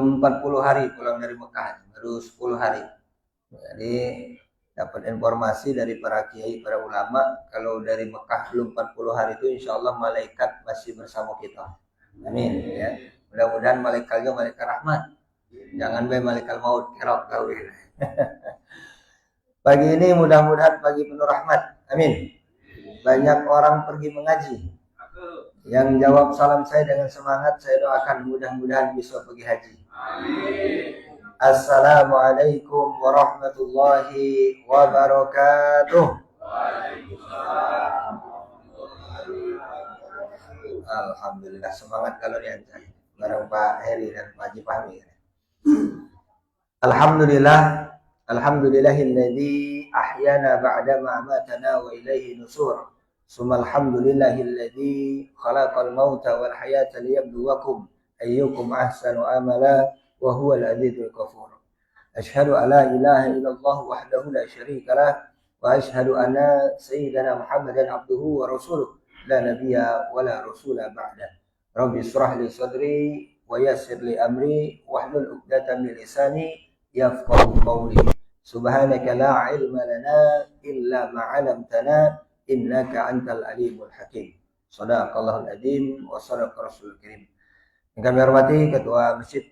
belum 40 hari pulang dari Mekah, baru 10 hari. Jadi dapat informasi dari para kiai, para ulama, kalau dari Mekah belum 40 hari itu insya Allah malaikat masih bersama kita. Amin ya. Mudah-mudahan malaikatnya malaikat rahmat. Jangan be malaikat maut kerap tahu. Pagi ini mudah-mudahan pagi penuh rahmat. Amin. Banyak orang pergi mengaji. Yang jawab salam saya dengan semangat, saya doakan mudah-mudahan bisa pergi haji. Amin. Assalamualaikum warahmatullahi wabarakatuh. Alhamdulillah, semangat kalau diantar. Bareng Pak Heri dan Pak Haji Fahmi. Alhamdulillahilladzi ahyana ba'dama amatana wa ilaihi nusur. Alhamdulillahilladzi khalaqal mauta wal hayata liyabluwakum ayyukum ahsanu amala wa huwal azizul ghafur. Asyhadu an la ilaha illallah wahdahu la syarika lah wa asyhadu anna sayyidana Muhammadan abduhu wa rasuluh la nabiyya wa la rasula ba'da. Rabbi shrah li sadri wa yassir li amri wahlul 'uqdatam min lisani yafqahu qawli. Subhanaka la ilma lana illa ma 'allamtana innaka antal alimul hakim. Shadaqallahul adzim wa shadaqa rasulul karim. Yang kami hormati Ketua Masjid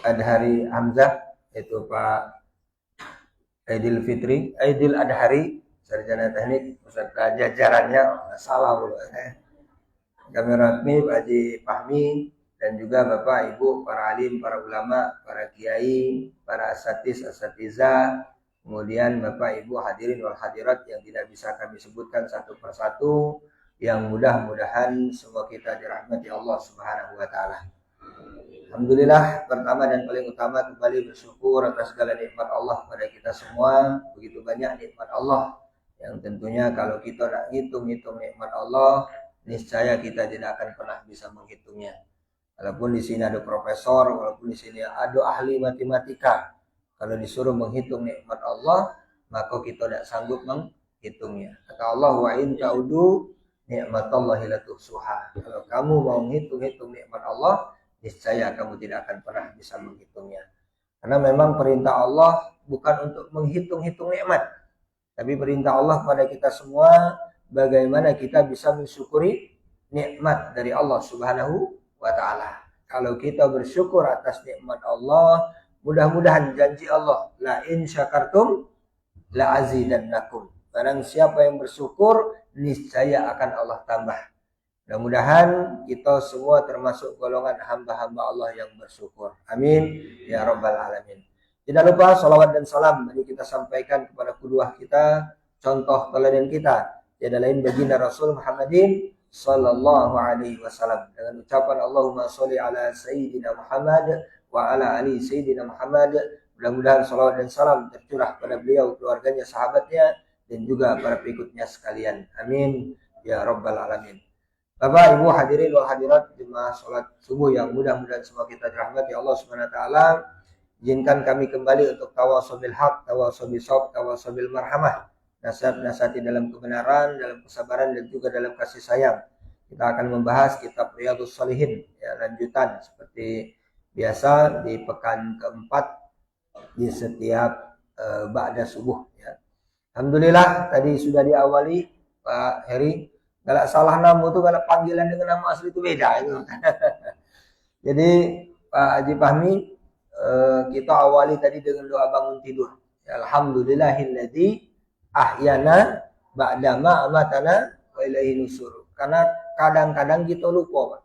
Adhari Hamzah, yaitu Pak Aidil Adhari, sarjana teknik beserta jajarannya, salah loh. Kami hormati Pak Haji Fahmi dan juga Bapak Ibu para alim, para ulama, para kiai, para asatidzah, kemudian Bapak Ibu hadirin wal hadirat yang tidak bisa kami sebutkan satu persatu, yang mudah-mudahan semua kita dirahmati Allah Subhanahu wa taala. Alhamdulillah, pertama dan paling utama kembali bersyukur atas segala nikmat Allah pada kita semua. Begitu banyak nikmat Allah yang tentunya kalau kita nak hitung-hitung nikmat Allah, niscaya kita tidak akan pernah bisa menghitungnya. Walaupun di sini ada profesor, walaupun di sini ada ahli matematika, kalau disuruh menghitung nikmat Allah, maka kita tidak sanggup menghitungnya. Kata Allah, wa in ta'udu nikmatallahi la tuhsuha. Kalau kamu mau menghitung-hitung nikmat Allah, niscaya kamu tidak akan pernah bisa menghitungnya. Karena memang perintah Allah bukan untuk menghitung-hitung nikmat, tapi perintah Allah kepada kita semua bagaimana kita bisa mensyukuri nikmat dari Allah Subhanahu wa taala. Kalau kita bersyukur atas nikmat Allah, mudah-mudahan janji Allah, la in syakartum la azidannakum. Barang siapa yang bersyukur, niscaya akan Allah tambah. Mudah-mudahan kita semua termasuk golongan hamba-hamba Allah yang bersyukur. Amin ya rabbal alamin. Tidak lupa salawat dan salam mari kita sampaikan kepada qudwah kita, contoh teladan kita, tiada lain baginda Rasul Muhammadin sallallahu alaihi wasallam, dengan ucapan Allahumma sholli ala sayyidina Muhammad wa ala ali sayyidina Muhammad. Mudah-mudahan salawat dan salam tercurah pada beliau, keluarganya, sahabatnya, dan juga para pengikutnya sekalian. Amin ya rabbal alamin. Bapak, Ibu, hadirin wal hadirat jemaah salat subuh yang mudah-mudahan semua kita dirahmati Allah Subhanahu wa taala. Izinkan kami kembali untuk tawassul bil haq, tawassul bis sabr, tawassul bil marhamah. Nasihat-nasihati dalam kebenaran, dalam kesabaran, dan juga dalam kasih sayang. Kita akan membahas kitab Riyadhus Shalihin, ya, lanjutan seperti biasa di pekan keempat di setiap ba'da subuh, ya. Alhamdulillah tadi sudah diawali Pak Heri. Kalau salah nama itu, kalau panggilan dengan nama asli itu beda itu. Jadi Pak Haji Fahmi, kita awali tadi dengan doa bangun tidur. Alhamdulillahilladzi ahyana ba'dama amatana wa ilaihi nusur. Karena kadang-kadang kita lupa, Pak.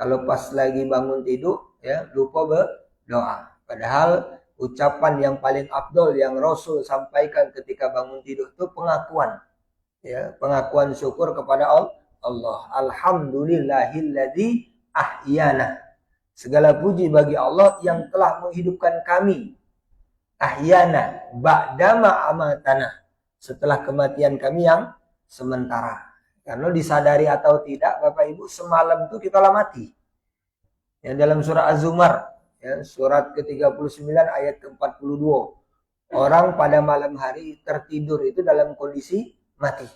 Kalau pas lagi bangun tidur, ya, lupa berdoa. Padahal ucapan yang paling afdol yang Rasul sampaikan ketika bangun tidur itu pengakuan. Ya, pengakuan syukur kepada Allah. Alhamdulillahilladzi ahyana. Segala puji bagi Allah yang telah menghidupkan kami. Ahyana ba'dama amatana. Setelah kematian kami yang sementara. Karena disadari atau tidak, Bapak Ibu, semalam itu kita lah mati. Ya, dalam surah Az-Zumar, ya, surat ke-39 ayat ke-42. Orang pada malam hari tertidur itu dalam kondisi mati.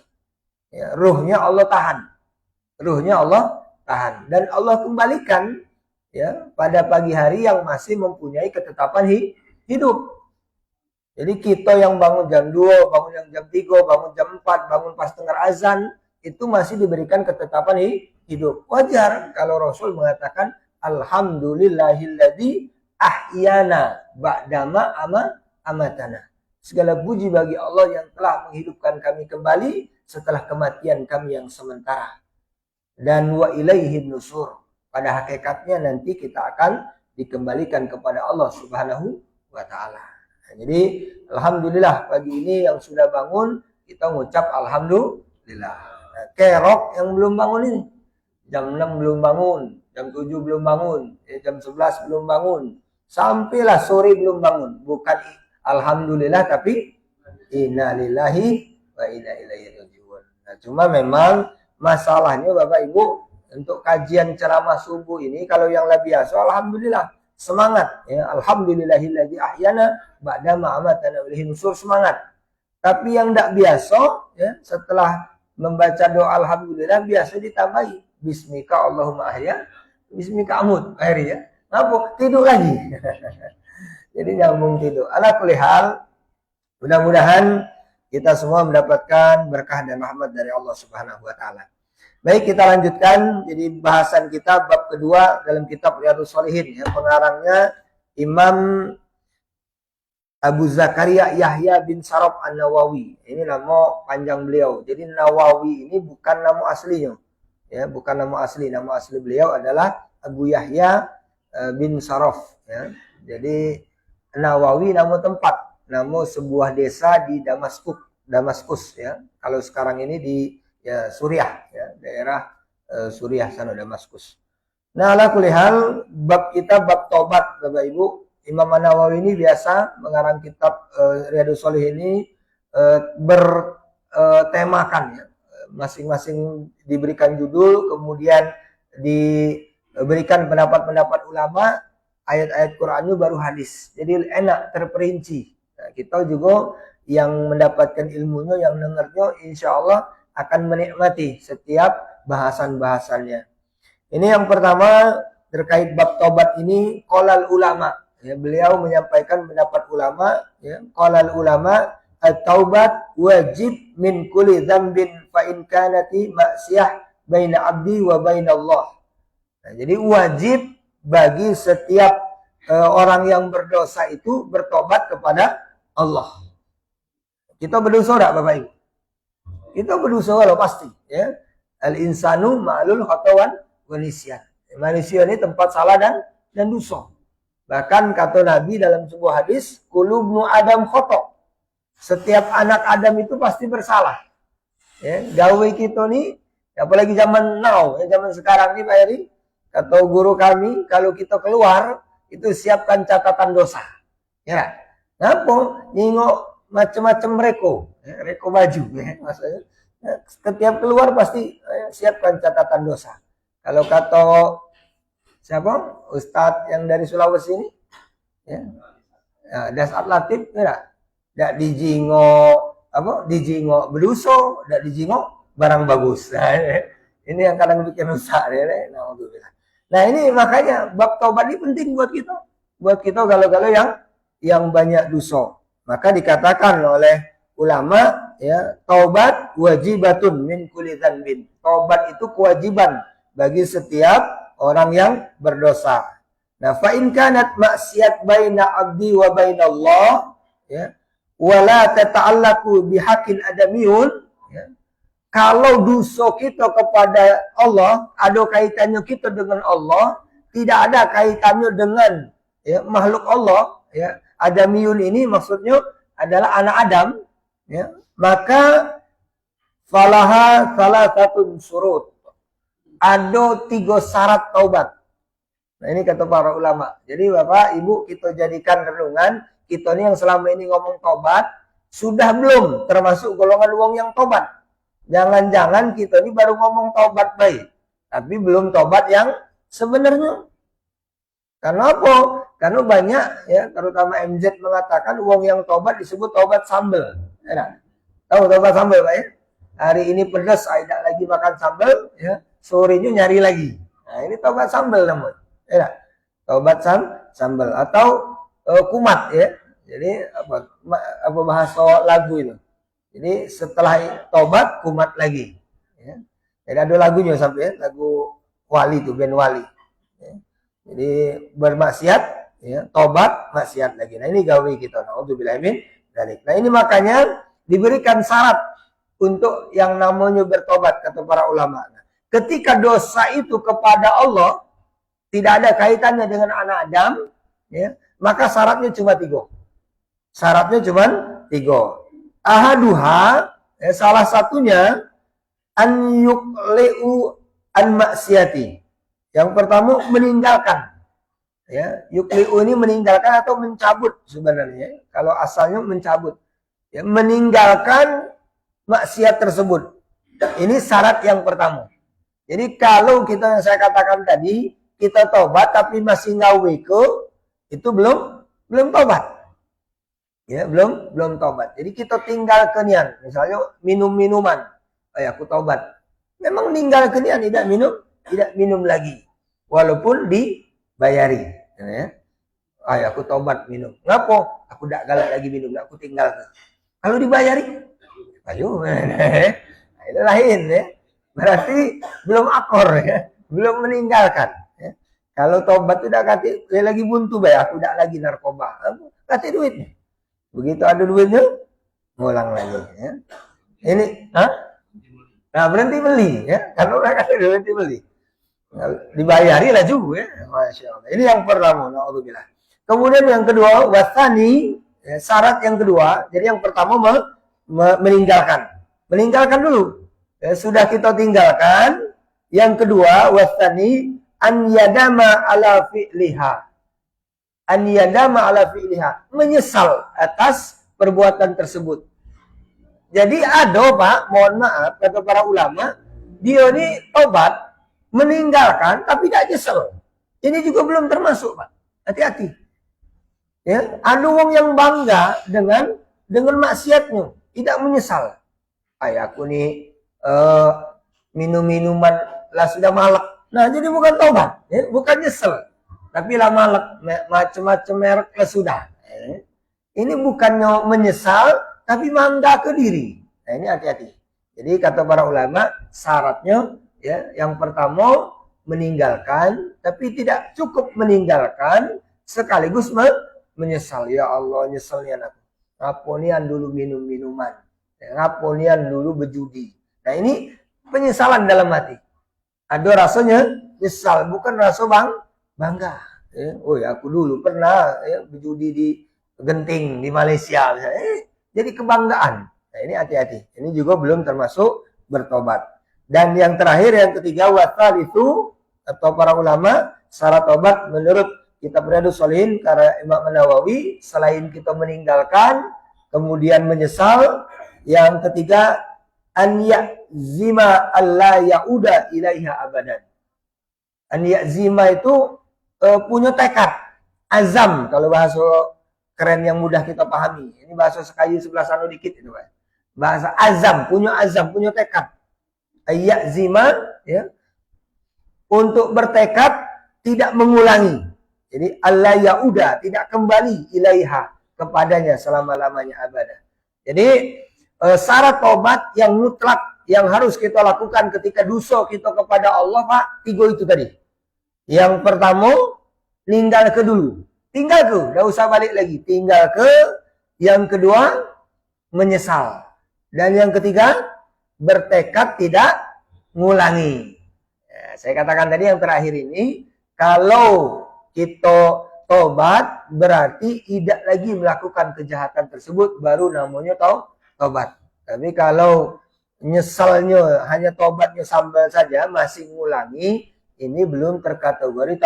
Ya, ruhnya Allah tahan. Dan Allah kembalikan, ya pada pagi hari yang masih mempunyai ketetapan hidup. Jadi kita yang bangun jam 2, bangun yang jam 3, bangun jam 4, bangun pas dengar azan, itu masih diberikan ketetapan hidup. Wajar kalau Rasul mengatakan alhamdulillahilladzi ahyana ba'dama amatana. Segala puji bagi Allah yang telah menghidupkan kami kembali setelah kematian kami yang sementara. Dan wa ilaihin nusur. Pada hakikatnya nanti kita akan dikembalikan kepada Allah Subhanahu wa taala. Nah, jadi alhamdulillah pagi ini yang sudah bangun kita mengucap alhamdulillah. Nah, kerok yang belum bangun ini jam 6 belum bangun, jam 7 belum bangun, jam 11 belum bangun, sampailah sore belum bangun. Bukan alhamdulillah tapi innalillahi wa inna ilaihi rajiun. Nah, cuma memang masalahnya Bapak Ibu untuk kajian ceramah subuh ini kalau yang lebih biasa alhamdulillah semangat ya, alhamdulillahilladzi ahyana ba'da ma amatana wa ilaihi nusur, semangat. Tapi yang tidak biasa ya, setelah membaca doa alhamdulillah biasa ditambahi bismika Allahumma ahya bismika amut akhirnya ngapa tidur lagi. Jadi nyambung tidur. Ala kulli hal, mudah-mudahan kita semua mendapatkan berkah dan rahmat dari Allah Subhanahu wa taala. Baik, kita lanjutkan. Jadi bahasan kita bab kedua dalam kitab Riyadhus Shalihin ya, pengarangnya Imam Abu Zakaria Yahya bin Sharaf An-Nawawi. Ini nama panjang beliau. Jadi Nawawi ini bukan nama aslinya. Ya, bukan nama asli. Nama asli beliau adalah Abu Yahya bin Sharaf ya. Jadi Nawawi nama tempat, nama sebuah desa di Damaskus ya. Kalau sekarang ini di ya Suriah ya, daerah Suriah sana Damaskus. Nah, ala kulli hal bab kita bab tobat Bapak Ibu. Imam Nawawi ini biasa mengarang kitab Riyadhus Shalihin ini bertemakan ya. Masing-masing diberikan judul, kemudian diberikan pendapat-pendapat ulama, ayat-ayat Qur'annya baru hadis. Jadi enak terperinci. Nah, kita juga yang mendapatkan ilmunya, yang dengarnya insya Allah akan menikmati setiap bahasan-bahasannya. Ini yang pertama terkait bab tobat ini, qolal ulama. Ya, beliau menyampaikan pendapat ulama. Ya, qolal ulama at-taubat wajib min kulli dzambin fa in kanati maksiyah baina abdi wa baina Allah. Nah, jadi wajib bagi setiap orang yang berdosa itu bertobat kepada Allah. Kita berdosa enggak Bapak Ibu? Kita berdosa kalau pasti ya. Al-insanu ma'lul khatawan wa nisyan. Manusia ini tempat salah dan dosa. Bahkan kata Nabi dalam sebuah hadis, kullu ibnu adam khata'. Setiap anak Adam itu pasti bersalah. Ya, gawe kita nih, apalagi zaman now, ya, zaman sekarang nih Pak Heri, kata guru kami, kalau kita keluar itu siapkan catatan dosa. Ya, ngapa? Nengok macam-macam reko baju. Ya, maksudnya, ya, setiap keluar pasti siapkan catatan dosa. Kalau kata siapa? Ustadz yang dari Sulawesi ini, ya, Dasat Latif, ya. Dak dijingok dijingok berdosa, dak dijingok barang bagus. Nah, ini yang kadang bikin rusak ya. Nah, ini makanya bab taubat ini penting buat kita galau-galau yang banyak dosa. Maka dikatakan oleh ulama ya, taubat wajibatun min kulli dzanbin. Taubat itu kewajiban bagi setiap orang yang berdosa. Nah, fa in kanat maksiat baina abdi wa baina Allah ya, wala tata'allaku bihaqqin adamiyun ya. Kalau dosa kita kepada Allah ada kaitannya kita dengan Allah, tidak ada kaitannya dengan ya, makhluk Allah ya. Adamiyun ini maksudnya adalah anak Adam ya. Maka falaha salasatun surut. Ada 3 syarat taubat. Nah, ini kata para ulama. Jadi Bapak Ibu kita jadikan renungan. Kita ini yang selama ini ngomong tobat, sudah belum termasuk golongan uang yang tobat. Jangan-jangan kita ini baru ngomong tobat baik, tapi belum tobat yang sebenarnya. Karena apa? Karena banyak ya, terutama MZ mengatakan uang yang tobat disebut tobat sambal. Ya, tahu tobat sambal Pak ya? Hari ini pedas, tidak lagi makan sambal, ya, sorenya nyari lagi. Nah, ini tobat sambal namanya. Ya, Taubat sambal atau kumat ya. Jadi apa bahasa lagu itu. Jadi setelah taubat kumat lagi. Ya. Jadi ada lagunya sampai ya, lagu Wali itu band Wali. Ya. Jadi bermaksiat, ya, taubat, maksiat lagi. Nah ini gawe kita. Naudzubillah min dzalik. Nah ini makanya diberikan syarat untuk yang namanya bertobat kata para ulama. Nah, ketika dosa itu kepada Allah tidak ada kaitannya dengan anak Adam, ya, maka syaratnya cuma 3. Syaratnya cuma 3. Ahaduha, ya, salah satunya an yuqli'u an maksiati. Yang pertama meninggalkan. Ya, yuqli'u ini meninggalkan atau mencabut sebenarnya. Kalau asalnya mencabut. Ya, meninggalkan maksiat tersebut. Ini syarat yang pertama. Jadi kalau kita yang saya katakan tadi, kita tobat tapi masih ngawe itu belum tobat. Ya, belum tobat. Jadi kita tinggal kenian, misalnya minum-minuman. Aku tobat. Memang tinggal kenian, tidak minum lagi. Walaupun dibayari, ya. Aku tobat minum. Ngapa? Aku tidak galak lagi minum, aku tinggal. Kalau dibayari, ayo. Nah, itu lain ya. Berarti belum akor ya, belum meninggalkan. Ya. Kalau tobat tidak kati, saya lagi buntu bayar, aku tidak lagi narkoba. Kati duitnya. Begitu ada duitnya, ngulang lagi. Ya. Ini, nah berhenti beli, ya. Kalau mereka berhenti beli, dibayari lah juga, ya. Masya Allah. Ini yang pertama, naudzubillah. Kemudian yang kedua, wasani, ya, syarat yang kedua. Jadi yang pertama meninggalkan dulu. Ya, sudah kita tinggalkan. Yang kedua, wasani an yadama ala fi'liha. An yadama ala fi'liha, menyesal atas perbuatan tersebut. Jadi ada Pak, mohon maaf kata para ulama, dia ini tobat, meninggalkan tapi tidak nyesel. Ini juga belum termasuk Pak. Hati-hati. Ya, ada orang yang bangga dengan maksiatnya, tidak menyesal. Aku nih minum-minuman lah sudah malak. Nah, jadi bukan tobat, ya, bukan nyesel. Tapi lah malak, macam-macam merek sudah. Ini bukannya menyesal, tapi bangga ke diri. Nah ini hati-hati. Jadi kata para ulama, syaratnya ya, yang pertama meninggalkan, tapi tidak cukup meninggalkan, sekaligus menyesal. Ya Allah, nyeselnya anakku. Ngaponian dulu minum-minuman. Ngaponian dulu berjudi. Nah ini penyesalan dalam hati. Ada rasanya nyesal, bukan rasa bangga. Ya, aku dulu pernah ya, berjudi di Genting di Malaysia. Jadi kebanggaan. Nah ini hati-hati. Ini juga belum termasuk bertobat. Dan yang terakhir, yang ketiga, wasal itu atau para ulama, syarat tobat menurut kitab Riyadhus Shalihin karena Imam Nawawi, selain kita meninggalkan, kemudian menyesal, yang ketiga, an ya'zima alla ya'uda ilaiha abadan. An ya'zima itu punya tekad, azam kalau bahasa keren yang mudah kita pahami. Ini bahasa sekayu sebelah sana dikit itu Pak. Bahasa azam, punya tekad. Ya'zima ya. Untuk bertekad tidak mengulangi. Jadi Allah yauda, tidak kembali ilaiha kepadanya selama-lamanya abada. Jadi syarat tobat yang mutlak yang harus kita lakukan ketika dosa kita kepada Allah Pak, 3 itu tadi. Yang pertama, tinggal ke dulu. Tinggal ke, tidak usah balik lagi. Tinggal ke. Yang kedua, menyesal. Dan yang ketiga, bertekad tidak ngulangi. Ya, saya katakan tadi yang terakhir ini, kalau kita tobat, berarti tidak lagi melakukan kejahatan tersebut, baru namanya tobat. Tapi kalau nyesalnya, hanya tobatnya sambal saja, masih ngulangi, ini belum terkategori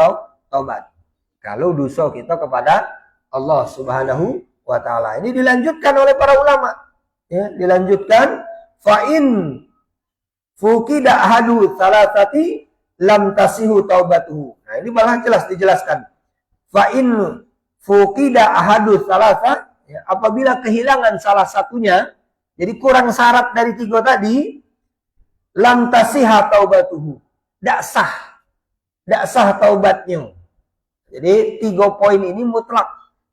tobat. Kalau dosa kita kepada Allah Subhanahu wa taala. Ini dilanjutkan oleh para ulama. Ya, dilanjutkan fa'in fuqida ahadu salasati lam tasihu taubatuhu. Nah, ini malah jelas dijelaskan. Fa'in fuqida ahadu salasa, ya, apabila kehilangan salah satunya, jadi kurang syarat dari 3 tadi, lam tasiha taubatuhu. Tidak sah taubatnya. Jadi 3 poin ini mutlak.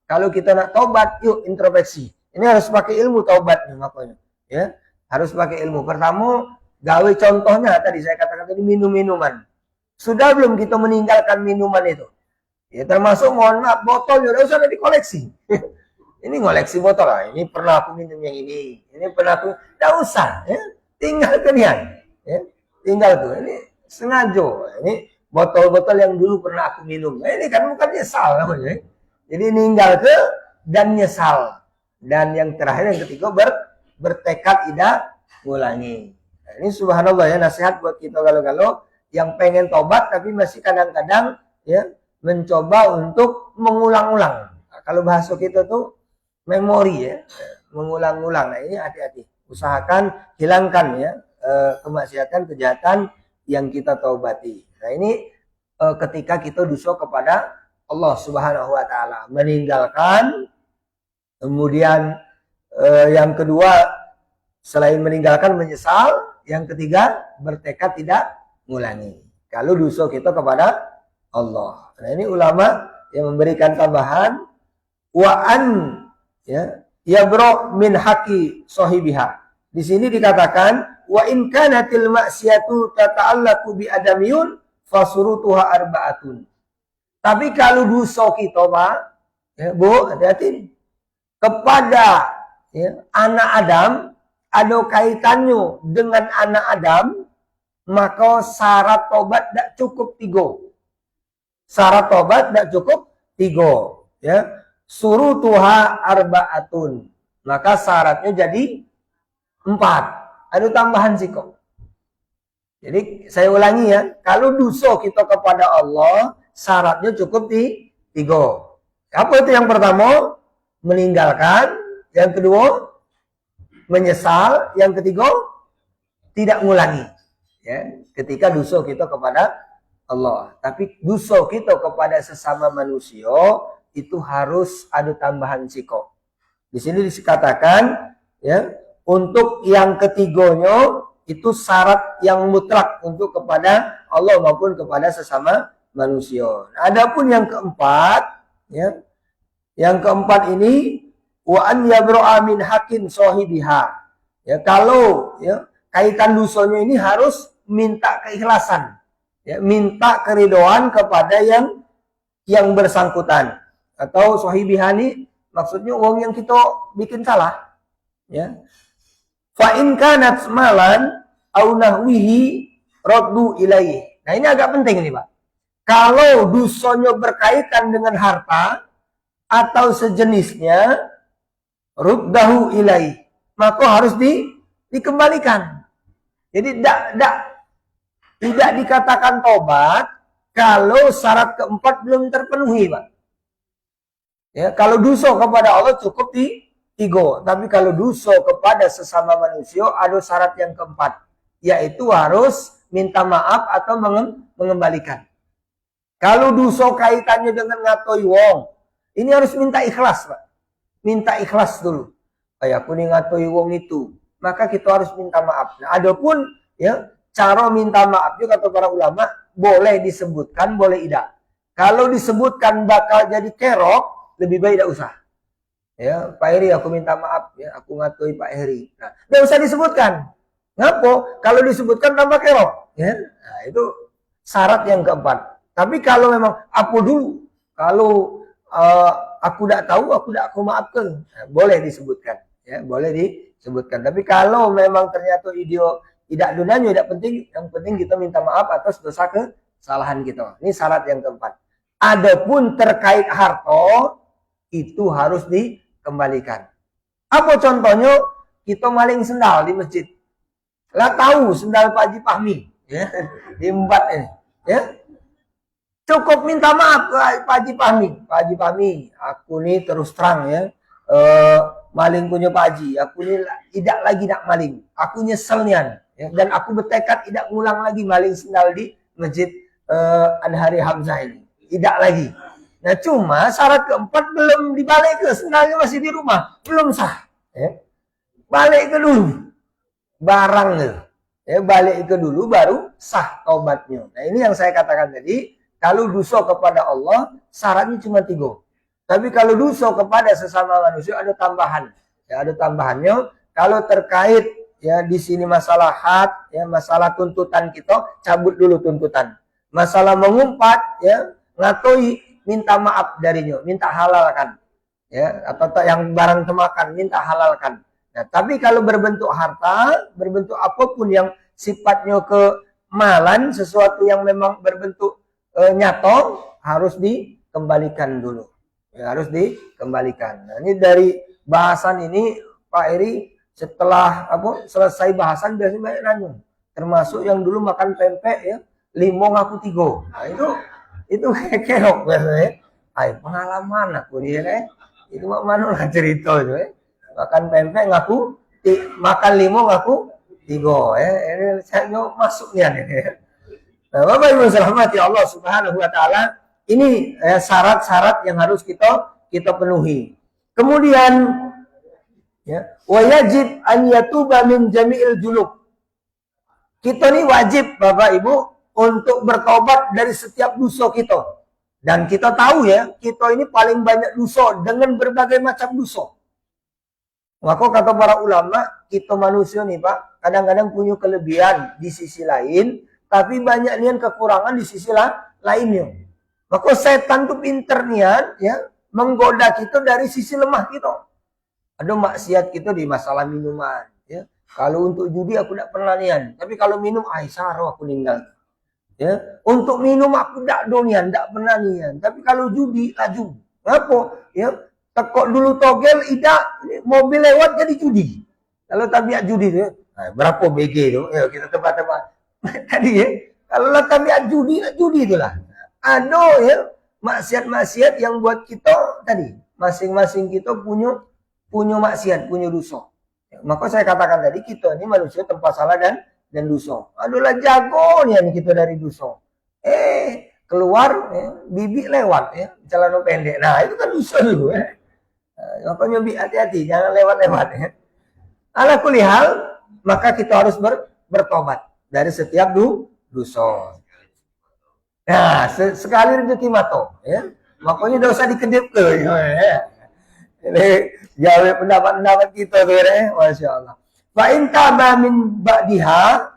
Kalau kita nak taubat, yuk introspeksi. Ini harus pakai ilmu taubat nih makanya. Ya, harus pakai ilmu. Pertama, gawe contohnya tadi saya katakan tadi minum-minuman. Sudah belum kita meninggalkan minuman itu? Ya termasuk mohon maaf botolnya udah usah dikoleksi. Ini ngoleksi botol lah. Ini pernah aku minum yang ini pernah aku, tidak usah. Ya. Tinggal kalian. Ya. Tinggal tuh. Ini sengaja. Ini botol-botol yang dulu pernah aku minum. Nah, ini kan bukan nyesal namanya. Jadi ninggal ke dan nyesal. Dan yang terakhir yang ketiga bertekad tidak ngulangi. Nah, ini subhanallah ya nasihat buat kita kalau yang pengen tobat tapi masih kadang-kadang ya mencoba untuk mengulang-ulang. Nah, kalau bahasa kita tuh memori ya, mengulang-ulang. Nah ini hati-hati. Usahakan hilangkan ya kemaksiatan, kejahatan yang kita taubati. Nah ini ketika kita dosa kepada Allah Subhanahu Wa Taala, meninggalkan. Kemudian yang kedua selain meninggalkan menyesal, yang ketiga bertekad tidak mengulangi. Kalau dosa kita kepada Allah. Nah ini ulama yang memberikan tambahan wa'an ya bro min haqi sahibiha. Di sini dikatakan wa in kanatil maksiatu tata'allaqu bi adamiyun fasurutuha arba'atun. Tapi kalau dosa kita Pak, ya Bu, hati-hati kepada ya, anak Adam ada kaitannya dengan anak Adam, maka syarat tobat tidak cukup 3. Syarat tobat tidak cukup 3, ya. Surutuha arba'atun. Maka syaratnya jadi 4. Ada tambahan sih kok. Jadi saya ulangi ya, kalau dosa kita kepada Allah, syaratnya cukup 3. Apa itu yang pertama? Meninggalkan. Yang kedua, menyesal. Yang ketiga, tidak mengulangi. Ya, ketika dosa kita kepada Allah. Tapi dosa kita kepada sesama manusia itu harus ada tambahan siko. Di sini dikatakan ya, untuk yang ketiganya itu syarat yang mutlak untuk kepada Allah maupun kepada sesama manusia. Adapun yang keempat ya, yang keempat ini wa an yabra'a min haqqin sahibiha. Ya, kalau ya kaitan dosanya ini harus minta keikhlasan. Ya, minta keridhaan kepada yang bersangkutan. Atau sahibihani maksudnya uang yang kita bikin salah. Ya. Fa in kanat malan au nahwihi raddu ilaihi. Nah, ini agak penting nih, Pak. Kalau dosanya berkaitan dengan harta atau sejenisnya, ruddahu ilaihi, maka harus dikembalikan. Jadi tidak dikatakan tobat kalau syarat keempat belum terpenuhi, Pak. Ya, kalau dosa kepada Allah cukup 3, tapi kalau dosa kepada sesama manusia ada syarat yang keempat, yaitu harus minta maaf atau mengembalikan. Kalau dosa kaitannya dengan ngatoi wong, ini harus minta ikhlas, Pak. Minta ikhlas dulu. Kayak aku nih ngatoi wong itu, maka kita harus minta maaf. Nah, adapun ya cara minta maaf juga kata para ulama boleh disebutkan, boleh tidak. Kalau disebutkan bakal jadi kerok, lebih baik tidak usah. Ya, Pak Heri aku minta maaf ya, aku ngatui Pak Heri. Nah, tidak usah disebutkan. Ngapa? Kalau disebutkan tambah kerok. Ya, nah, itu syarat yang keempat. Tapi kalau memang aku dulu, kalau aku tidak tahu, aku tidak maafkan, nah, boleh disebutkan. Ya, boleh disebutkan. Tapi kalau memang ternyata tidak dunanya, tidak penting. Yang penting kita minta maaf atas dosa kesalahan kita. Ini syarat yang keempat. Adapun terkait harta itu harus dikembalikan. Apa contohnya? Kita maling sendal di masjid. Lah tahu sendal Pak Haji Fahmi, ya, di Embat ini, ya. Cukup minta maaf ke Pak Haji Fahmi. Pak Haji Fahmi, aku nih terus terang ya, maling punya Pak Haji. Aku nih tidak lagi nak maling. Aku nyesel nian, ya, dan aku bertekad tidak ngulang lagi maling sendal di masjid Anhari Hamzah ini. Tidak lagi. Nah cuma syarat keempat belum dibalik ke, sendalnya masih di rumah, belum sah. Ya. Balik ke dulu barangnya, ya, balik ke dulu baru sah taubatnya. Nah ini yang saya katakan tadi, kalau dosa kepada Allah syaratnya cuma 3. Tapi kalau dosa kepada sesama manusia ada tambahan. Ya, ada tambahannya. Kalau terkait ya di sini masalah had, ya masalah tuntutan kita, cabut dulu tuntutan. Masalah mengumpat, ya ngatoi, minta maaf darinya, minta halalkan. Ya, atau yang barang temakan, minta halalkan. Nah, tapi kalau berbentuk harta, berbentuk apapun yang sifatnya kemalan, sesuatu yang memang berbentuk nyato, harus dikembalikan dulu. Ya, harus dikembalikan. Nah, ini dari bahasan ini Pak Eri, setelah selesai bahasan biasanya banyak nanya. Termasuk yang dulu makan pempek ya, 5 ngaku 3. Nah, itu keok biasanya. Ay, pengalaman aku dia kan. Itu mana lah cerita itu ya. Makan pempek ngaku makan 5 ngaku 3 ya. Ini saya masuk nih. Nah, Bapak Ibu rahmati Allah Subhanahu wa taala, ini syarat-syarat yang harus kita penuhi. Kemudian ya, wajib an yatuba min jami'il junub. Kita ini wajib Bapak Ibu untuk bertobat dari setiap dosa kita. Dan kita tahu ya, kita ini paling banyak dosa dengan berbagai macam dosa. Maka kata para ulama, kita manusia nih Pak, kadang-kadang punya kelebihan di sisi lain, tapi banyak nian kekurangan di sisi lainnya. Maka setan tuh pinter nian ya, menggoda kita dari sisi lemah kita. Ada maksiat kita di masalah minuman ya. Kalau untuk judi aku tidak pernah nian, tapi kalau minum saro aku ninggal. Ya, untuk minum aku tidak donian, tidak pernah nian. Tapi kalau judi laju. Apa? Ya, tekok dulu togel, mobil lewat jadi judi. Kalau tabiat judi itu, berapa BG itu? Ya, kita tebak-tebak. Tadi ya, kalau tabiat judi itulah. Ada ya maksiat-maksiat yang buat kita tadi. Masing-masing kita punya maksiat, punya dosa. Ya, maka saya katakan tadi kita ini manusia tanpa salah dan dosa. Adalah jago nih kita dari dosa. Keluar bibi lewat ya, celana pendek. Nah, itu kan dosa dulu ya. Makanya hati-hati, jangan lewat-lewat ya. Ala kulli hal, maka kita harus bertobat dari setiap dosa. Nah, sekali rezeki mato ya. Makanya tidak usah dikedip ke ya. Ini jawab pendapat kita tuh ya, Masya Allah. Fa in taba min ba'diha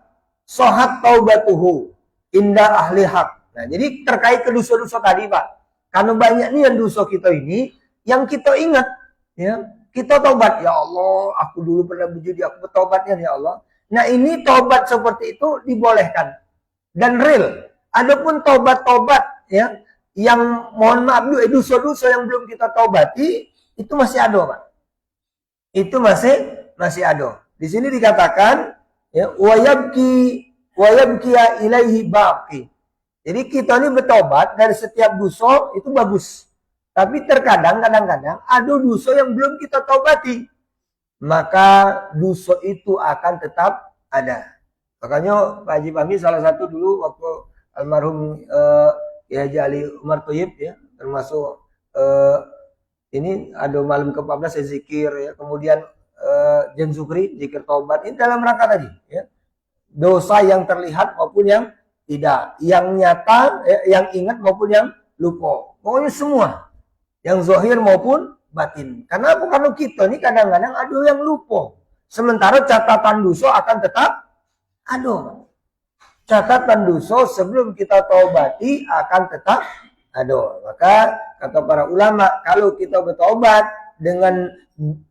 sahat taubatuhu inda ahli haq. Nah, jadi terkait ke dosa-dosa tadi, Pak. Karena banyak nih yang dosa kita ini yang kita ingat ya, kita tobat, ya Allah, aku dulu pernah berjudi, aku bertobatnya ya Allah. Nah, ini tobat seperti itu dibolehkan dan real. Adapun tobat-tobat ya yang mohon maaf dosa-dosa yang belum kita tobati itu masih ada, Pak. Itu masih ada. Di sini dikatakan ya wayabki ilaihi baqi. Jadi kita ini bertobat dari setiap dosa itu bagus. Tapi kadang-kadang ada dosa yang belum kita tobati. Maka dosa itu akan tetap ada. Makanya Pak Haji Fahmi salah satu dulu waktu almarhum Kiai Haji Ali Umar Thayyib ya, termasuk ini ada malam ke-14 saya zikir ya, kemudian Jen Sukri zikir taubat, ini dalam rangka tadi ya. Dosa yang terlihat maupun yang tidak, yang nyata, yang ingat maupun yang lupa. Pokoknya semua. Yang zahir maupun batin. Karena karena kita ini kadang-kadang ada yang lupa. Sementara catatan dosa akan tetap ada. Catatan dosa sebelum kita taubati akan tetap ada. Maka kata para ulama, kalau kita bertobat dengan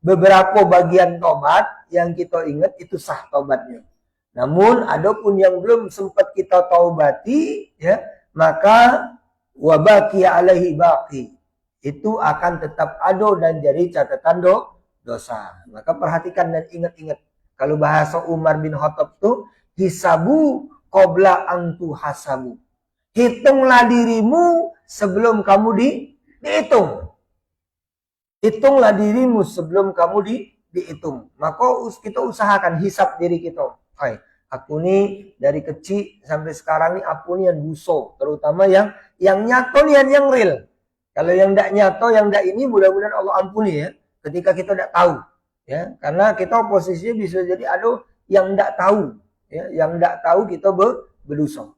beberapa bagian tobat yang kita ingat itu sah tobatnya. Namun adapun yang belum sempat kita taubati ya, maka wabaki alaihi baqi. Itu akan tetap ada dan jadi catatan dosa. Maka perhatikan dan ingat-ingat. Kalau bahasa Umar bin Khattab itu hisabu qabla antu hasabu. Hitunglah dirimu sebelum kamu dihitung. Hitunglah dirimu sebelum kamu dihitung. Maka kita usahakan hisap diri kita. Hai, aku nih dari kecil sampai sekarang nih aku nih yang dosa, terutama yang nyata nih yang real. Kalau yang tidak nyata, yang tidak ini mudah-mudahan Allah ampuni ya. Ketika kita tidak tahu, ya, karena kita posisinya bisa jadi ada yang tidak tahu, ya, yang tidak tahu kita berdosa.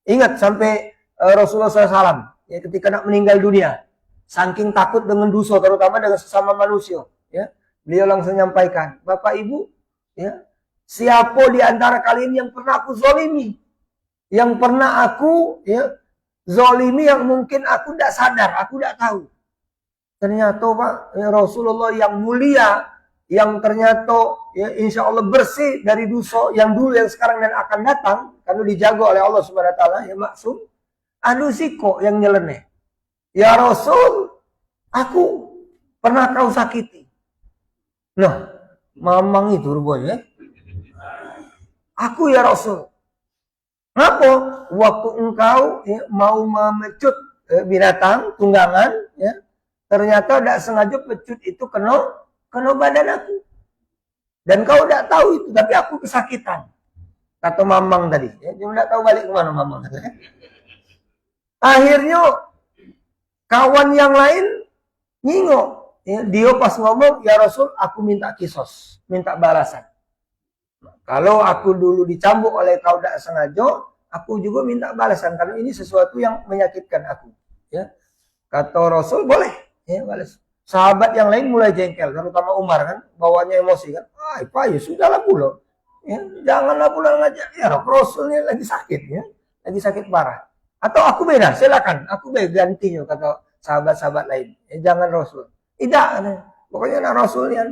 Ingat sampai Rasulullah SAW ya, ketika nak meninggal dunia, saking takut dengan dosa, terutama dengan sesama manusia, ya, beliau langsung menyampaikan, Bapak Ibu, ya, siapa di antara kalian yang pernah aku zolimi, yang pernah aku ya zolimi, yang mungkin aku tidak sadar, aku tidak tahu. Ternyata Pak, ya, Rasulullah yang mulia, yang ternyata ya, insya Allah bersih dari dosa yang dulu, yang sekarang dan akan datang, karena dijaga oleh Allah Subhanahu Wa Taala, ya maksum. Anu siko yang nyeleneh. Ya Rasul, aku pernah kau sakiti. Nah, mamang itu rupanya. Aku ya Rasul. Kenapa? Waktu engkau ya, mau memecut binatang tunggangan, ya, ternyata tidak sengaja pecut itu kena badan aku. Dan kau tidak tahu itu, tapi aku kesakitan. Kata mamang tadi. Ya, dia tidak tahu balik kemana mamang. Akhirnya kawan yang lain nyingok. Ya, dia pas ngomong, ya Rasul, aku minta kisos, minta balasan. Kalau aku dulu dicambuk oleh kau tidak sengaja, aku juga minta balasan karena ini sesuatu yang menyakitkan aku. Ya, kata Rasul, boleh, ya, balas. Sahabat yang lain mulai jengkel, terutama Umar kan, bawanya emosi kan. Ah, Pak, ya sudahlah pula. Ya, janganlah pula ngajak. Ya, Rasul ini lagi sakit, ya, lagi sakit parah. Atau aku beda, silakan. Aku beda gantinya, kata sahabat-sahabat lain. Jangan Rasul. Tidak, pokoknya nak Rasul ya.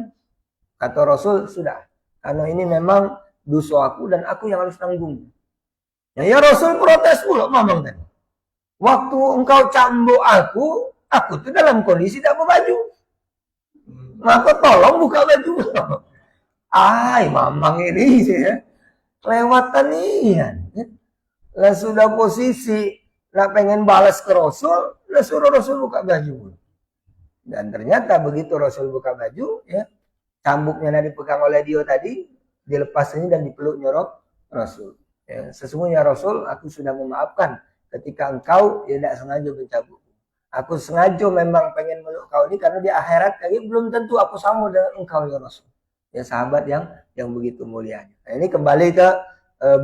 Kata Rasul, sudah. Karena ini memang dosa aku dan aku yang harus tanggung. Ya Rasul protes pula, mamang tadi. Waktu engkau cambuk aku tuh dalam kondisi tidak berbaju. Maka tolong buka baju. Ay, mamang ini ya. Lewatan nih. Lah sudah posisi nak pengen balas ke Rasul, lah suruh Rasul buka baju. Dan ternyata begitu Rasul buka baju, ya, cambuknya yang dipegang oleh dia tadi, dilepas ini dan dipeluknya Rasul. Ya, sesungguhnya Rasul, aku sudah memaafkan ketika engkau ya, tidak sengaja mencambuk. Aku sengaja memang pengen meluk kau ini karena di akhirat lagi belum tentu aku sama dengan engkau ya Rasul. Ya sahabat yang begitu mulia. Nah, ini kembali ke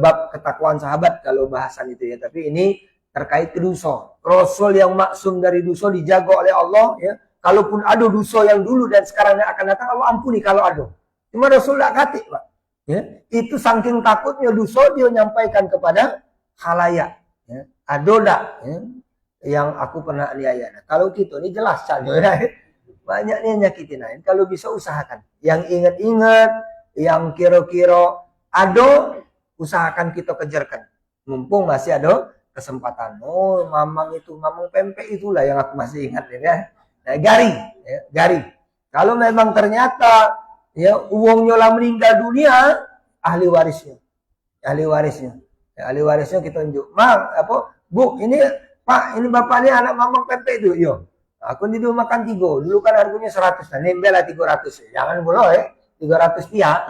bab ketakwaan sahabat kalau bahasan itu ya, tapi ini terkait dosa. Rasul yang maksum dari dosa dijaga oleh Allah ya. Kalaupun ada dosa yang dulu dan sekarang yang akan datang, Allah ampuni kalau ada. Cuma Rasul tidak katik, Pak. Ya, itu saking takutnya dosa dia menyampaikan kepada khalayak. Ya, ada tak ya, yang aku pernah aniaya. Nah, kalau gitu ini jelas ya. Banyak nih nyakitin lain. Kalau bisa usahakan. Yang ingat-ingat, yang kira-kira ada, usahakan kita kejarkan. Mumpung masih ada kesempatan. Oh, mamang pempek itulah yang aku masih ingat ya. Nah, Gari. Kalau memang ternyata ya uangnya lah meninggal dunia, ahli warisnya. Ya, ahli warisnya kita tunjuk. Bu, ini Pak, ini Bapak ini anak mamang pempek itu. Yo. Aku dulu makan 3. Dulu kan harganya 100. Nah, nembel lah 300. Jangan boleh ya. 300 pihak.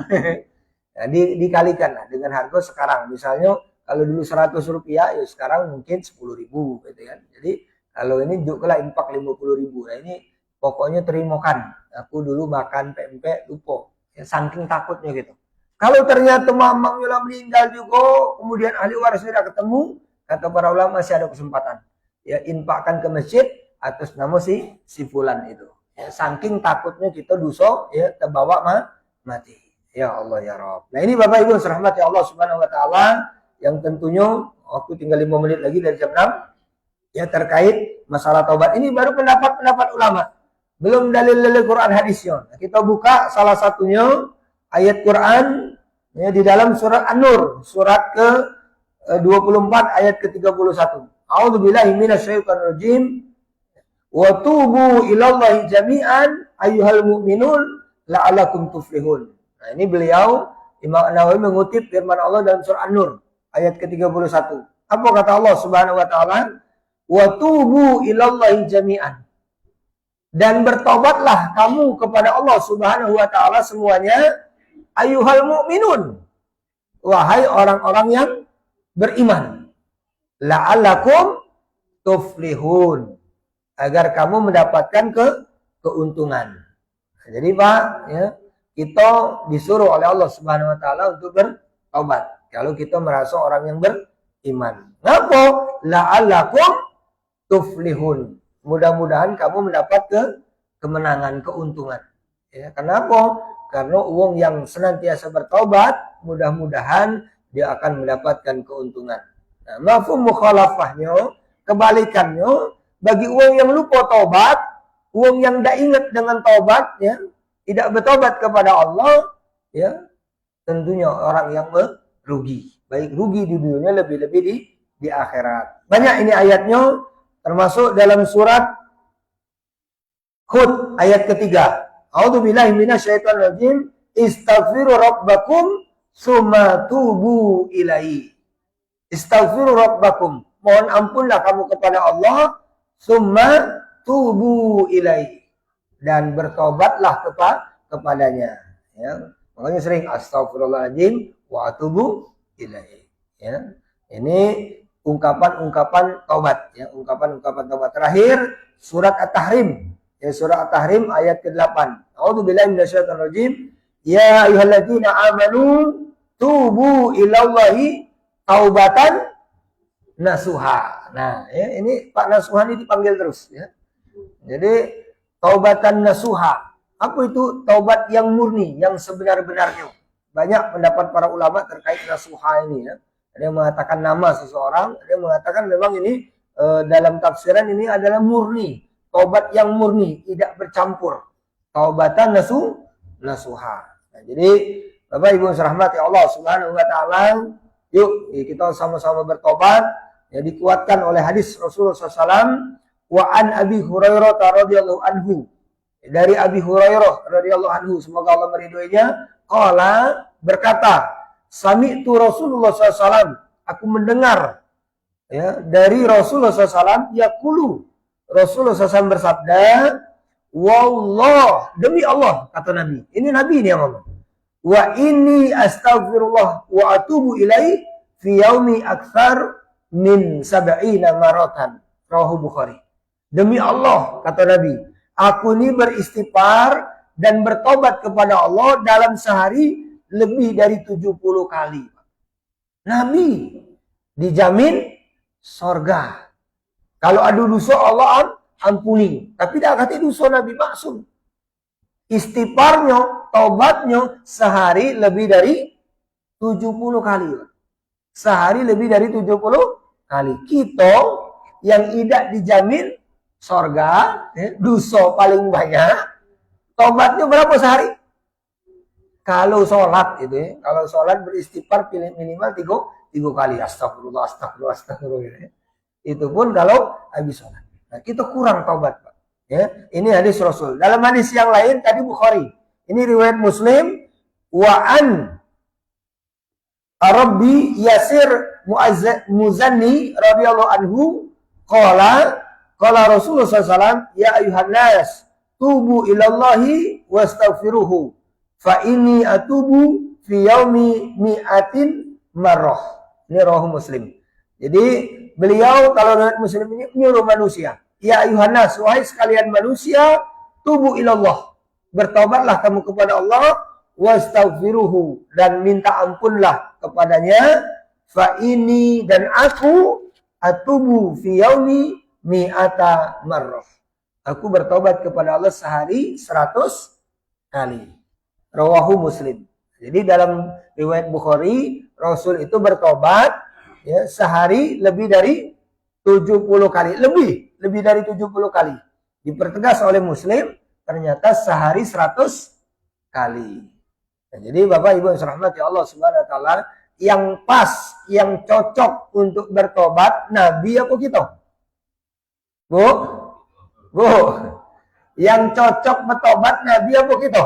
Nah, dikalikan lah dengan harga sekarang. Misalnya kalau dulu 100 rupiah, ya sekarang mungkin 10.000 gitu kan. Jadi kalau ini juga lah impak 50.000. Nah ini pokoknya terimakan. Aku dulu makan pempek lupa. Ya, saking takutnya gitu. Kalau ternyata mamangnya meninggal juga, kemudian ahli waris tidak ketemu, kata para ulama masih ada kesempatan. Ya infakkan ke masjid atas nama si fulan itu. Ya, saking takutnya kita dosa ya terbawa mati. Ya Allah ya Rabb. Nah ini Bapak Ibu rahmati Allah Subhanahu Wa Taala yang tentunya waktu tinggal 5 menit lagi dari jam 6. Ya terkait masalah taubat. Ini baru pendapat ulama. Belum dalil-dalil Quran hadisnya. Nah, kita buka salah satunya ayat Quran ya, di dalam surat An-Nur. Surat ke 24 ayat ke-31. A'udzubillahi minasyaitonir rajim. Wa tubu ilallahi jami'an ayyuhal mu'minun la'alakum tuflihun. Nah, ini beliau Imam Nawawi mengutip firman Allah dalam surah An-Nur ayat ke-31. Apa kata Allah Subhanahu wa taala? Wa tubu ilallahi jami'an. Dan bertobatlah kamu kepada Allah Subhanahu wa taala semuanya, ayyuhal mu'minun. Wahai orang-orang yang beriman. La'allakum tuflihun. Agar kamu mendapatkan keuntungan. Jadi Pak, ya, kita disuruh oleh Allah Subhanahu wa taala untuk bertobat. Kalau kita merasa orang yang beriman. Kenapa? la'allakum tuflihun. Mudah-mudahan kamu mendapat kemenangan, keuntungan. Ya, kenapa? Karena uang yang senantiasa bertobat, mudah-mudahan dia akan mendapatkan keuntungan. Nah, mafhum mukhalafahnya, kebalikannya, bagi uang yang lupa tobat, uang yang tidak ingat dengan tobat, ya, tidak bertobat kepada Allah, ya, tentunya orang yang merugi. Baik rugi di dunia, lebih-lebih di akhirat. Banyak ini ayatnya, termasuk dalam surat Hud ayat ketiga. A'udzubillahi minasyaitonirrajim. Istaghfiru rabbakum tsumma tubu ilaihi. Istaghfiru rabbakum. Mohon ampunlah kamu kepada Allah, tsumma tubu ilaihi. Dan bertobatlah kepadanya. Ya. Makanya sering astagfirullahaladzim wa atubu ilaihi. Ya. Ini ungkapan-ungkapan taubat, ya, ungkapan-ungkapan taubat. Terakhir surat At-Tahrim. Ya, surah At-Tahrim ayat ke-8. A'udzubillahi minasyaitonirrajim. Ya ayyuhalladzina amanu tubu ilallahi taubatan nasuha. Nah, ya, ini Pak Nasuha ini dipanggil terus, ya. Jadi taubatan nasuha. Apa itu taubat yang murni, yang sebenar-benarnya? Banyak pendapat para ulama terkait nasuha ini, ya. Ada yang mengatakan nama seseorang, ada yang mengatakan memang ini dalam tafsiran ini adalah murni. Taubat yang murni, tidak bercampur. Taubatan nasuha. Nah, jadi Bapak Ibu rahmati Allah Subhanahu wa taala, yuk kita sama-sama bertobat. Ya, dikuatkan oleh hadis Rasulullah SAW. Wa an Abi Hurairah radhiyallahu anhu. Dari Abi Hurairah radhiyallahu anhu, semoga Allah meridhoinya, qala berkata, sami'tu Rasulullah SAW, aku mendengar, ya, dari Rasulullah SAW, yaqulu, Rasulullah SAW bersabda, wallah, demi Allah, kata Nabi. Ini Nabi ini yang ngomong. Wa inni astaghfirullah wa atubu ilaih fi yaumi aktsar min sab'ina maratan. Rawahu Bukhari. Demi Allah, kata Nabi, aku ini beristighfar dan bertobat kepada Allah dalam sehari lebih dari 70 kali. Nabi dijamin surga. Kalau ada dosa Allah ampuni. Tapi tidak kata dosa Nabi maksum. Istighfarnya, taubatnya sehari lebih dari 70 kali. Sehari lebih dari 70 kali. Kita yang tidak dijamin surga, dosa paling banyak, taubatnya berapa sehari? Kalau sholat itu, ya, kalau sholat beristighfar minimal 3 kali. Astagfirullah, astagfirullah, astagfirullah. Itu pun kalau habis sholat. Nah, kita kurang taubat, Pak. Ya, ini hadis Rasul. Dalam hadis yang lain tadi Bukhari. Ini riwayat Muslim. Wa an Rabbi Yasir Muzanni radhiyallahu anhu qala Rasulullah SAW, ya ayuhan nas tubu ilallahi wastaghfiruhu fa inni atubu fi yaumi mi'atin marrah. Ini rawahu Muslim. Jadi beliau kalau riwayat Muslim ini menyuruh manusia, ya ayuhan nas, wahai sekalian manusia, tubu ilallah, bertobatlah kamu kepada Allah, wastaghfiruhu, dan minta ampunlah kepadanya, fa ini, dan aku, atubu fi yaumi mi'ata marrah, aku bertobat kepada Allah sehari 100 kali. Rawahu Muslim. Jadi dalam riwayat Bukhari, Rasul itu bertobat, ya, sehari lebih dari 70 kali. Lebih dari 70 kali. Dipertegas oleh Muslim, ternyata sehari 100 kali. Nah, jadi Bapak Ibu yang dirahmati Allah Subhanahu wa taala, yang pas, yang cocok untuk bertobat Nabi apa kita? Bu? Yang cocok bertobat Nabi apa kita?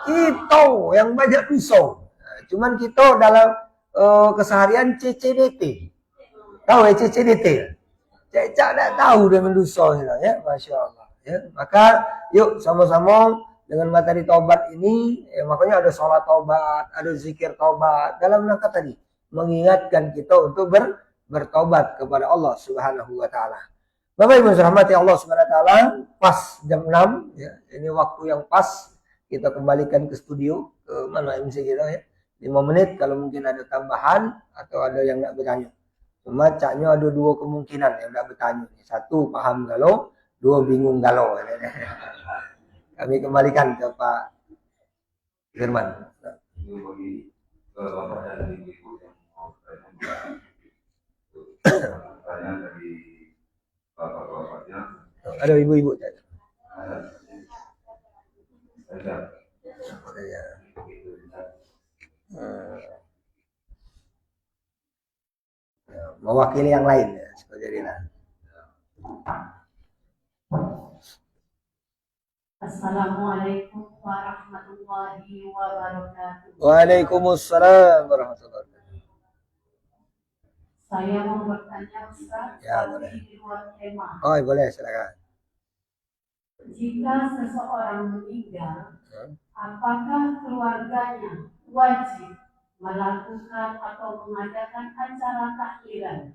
Kita yang banyak dosa. Nah, cuman kita dalam keseharian CCDT. Tahu ya CCDT? Cecak tak tahu dengan dosa, ya, Masya Allah. Ya, maka yuk sama-sama dengan materi taubat ini, ya, makanya ada sholat taubat, ada zikir taubat, dalam rangka tadi mengingatkan kita untuk bertobat kepada Allah Subhanahu wa taala. Bapak Ibu rahmati Allah Subhanahu wa taala, pas jam 6, ya, ini waktu yang pas kita kembalikan ke studio, ke mana MC kita, ya. 5 menit kalau mungkin ada tambahan atau ada yang nak bertanya. Cuma caknya ada dua kemungkinan yang nak bertanya. Satu paham galau, dua bingung galau. Kami kembalikan ke Pak Firman. Bagi Bapak dan Ibu yang mau bertanya dari Bapak-bapaknya. Ada ibu-ibu tanya. Mewakili yang lain ya, seperti Rina. Assalamualaikum warahmatullahi wabarakatuh. Waalaikumsalam warahmatullahi wabarakatuh. Saya mau bertanya Ustaz, Ya, boleh. di luar tema. Oh, boleh, silakan. Jika seseorang meninggal, apakah keluarganya wajib melakukan atau mengadakan acara taklilan?